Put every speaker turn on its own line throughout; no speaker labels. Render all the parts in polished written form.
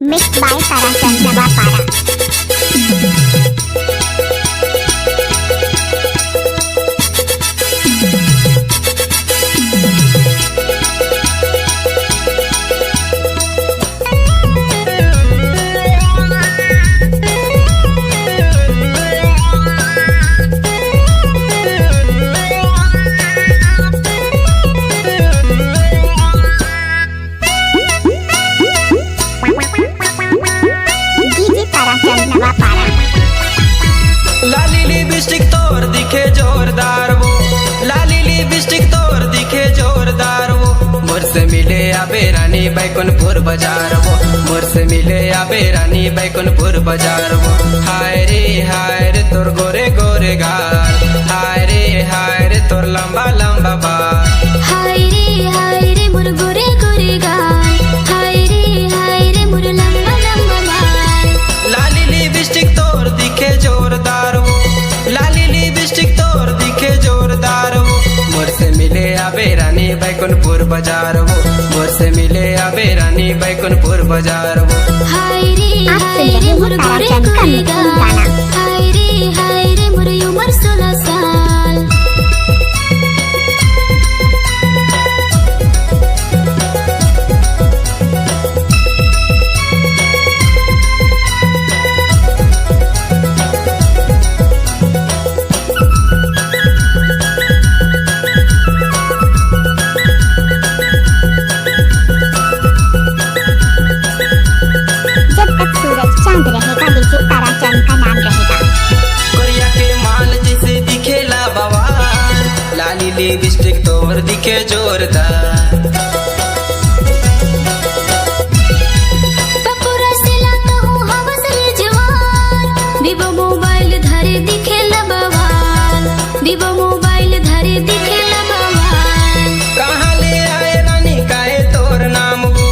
Mixed by Tarajan Nawapara.
लाली lipstick तोर दिखे जोरदार वो, लाली लिपस्टिक तोर दिखे जोरदार वो। मोर से मिले आबे रानी बैकुंठपुर बाजार वो, मोर से मिले आबे रानी बैकुंठपुर बाजार वो। हाय रे तोर गोरे गोरे गाल, हाय रे तोर लंबा लंबा बाल।
हाय रे मोर गोरे गोरे गाल, हाय रे मोर लंबा लंबा बाल।
लाली लिपस्टिक तोर दिखे जोरदार वो, लाली लिपस्टिक तोर दिखे जोरदार वो। मोर से मिले आबे रानी बैकुंठपुर बाजार वो, मोर से मिले आबे रानी बैकुंठपुर बाजार वो।
हाय रे मोर गोरे गोरे गाल, हाय रे मोर उम्र 16 साल।
चांद रहेगा लेकिन ताराचंद का नाम रहेगा।
कोरिया के माल जैसे दिखेला बवाल, लाली लिपस्टिक तोर दिखे जोरदार।
पपुरा से लाता हूँ हवस रे जवान, विवो मोबाइल धरे दिखेला बवाल, विवो मोबाइल धरे दिखेला बवाल।
कहाँ ले आए रानी काहे तोर नाम वो,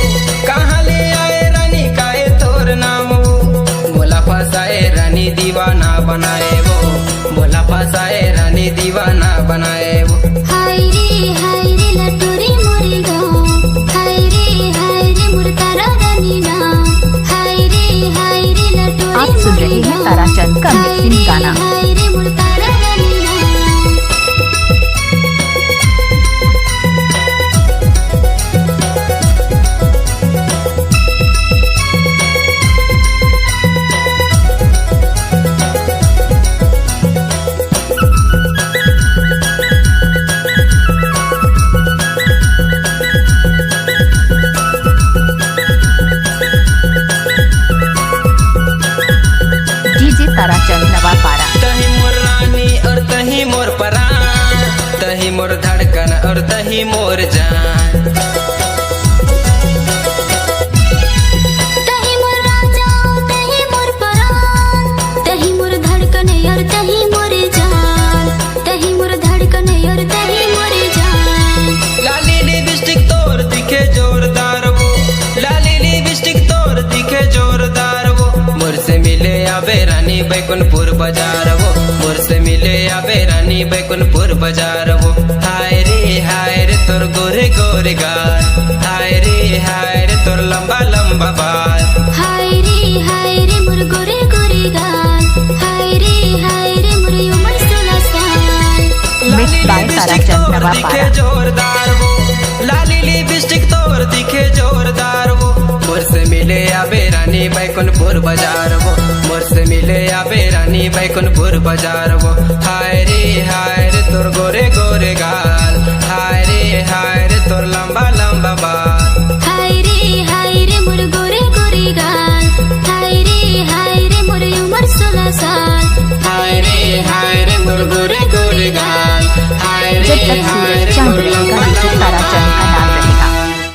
कहाँ ले आए रानी काहे तोर नाम वो। बोला फसाए रानी दीवाना बनाए वो, बोला फसाए रानी दीवाना बनाए वो।
हाय रे लटोरी मोरी गाँव, हाय रे मोर तारा रानी नाम। हाय रे लटोरी
आप सुन रहे हैं ताराचंद का मिक्सिंग गाना।
हाय रे मोर तारा रानी नाम।
डीजे ताराचंद नवापारा।
तही मोर रानी और तही मोर परान, तही मोर धड़कन और तही मोर जान।
तही मोर राजा तही मोर परान, तही मोर धड़कन और तही मोर जान, तही मोर धड़कन और तही मोर जान।
लाली लिपस्टिक तोर दिखे जोरदार वो, लाली लिपस्टिक तोर दिखे जोरदार वो। मोर से मिले आबे रानी बैकुंठपुर बाजार वो, मोर से मिले आबे रानी बैकुंठपुर बाजार वो। हाय रे तोर गोरे गोरे गाल, हाय रे तोर लंबा लंबा बाल।
हाय रे मोर गोरे गोरे गाल, हाय रे मोर उम्र 16 साल।
Mix by Tarachand Navapara.
जोरदार वो, लाली लिपस्टिक तोर दिखे जोरदार वो। मोर से मिले आबे रानी बैकुंठपुर बाजार वो, मोर से मिले आबे रानी बैकुंठपुर बाजार वो। हाय रे तोर गोरे गोरे गाल, हाय रे तोर लंबा लंबा बाल।
हाय रे मोर गोरे गोरे गाल, हाय रे मोर उम्र 16 साल।
हाय रे तोर गोरे गोरे गाल, हाय रे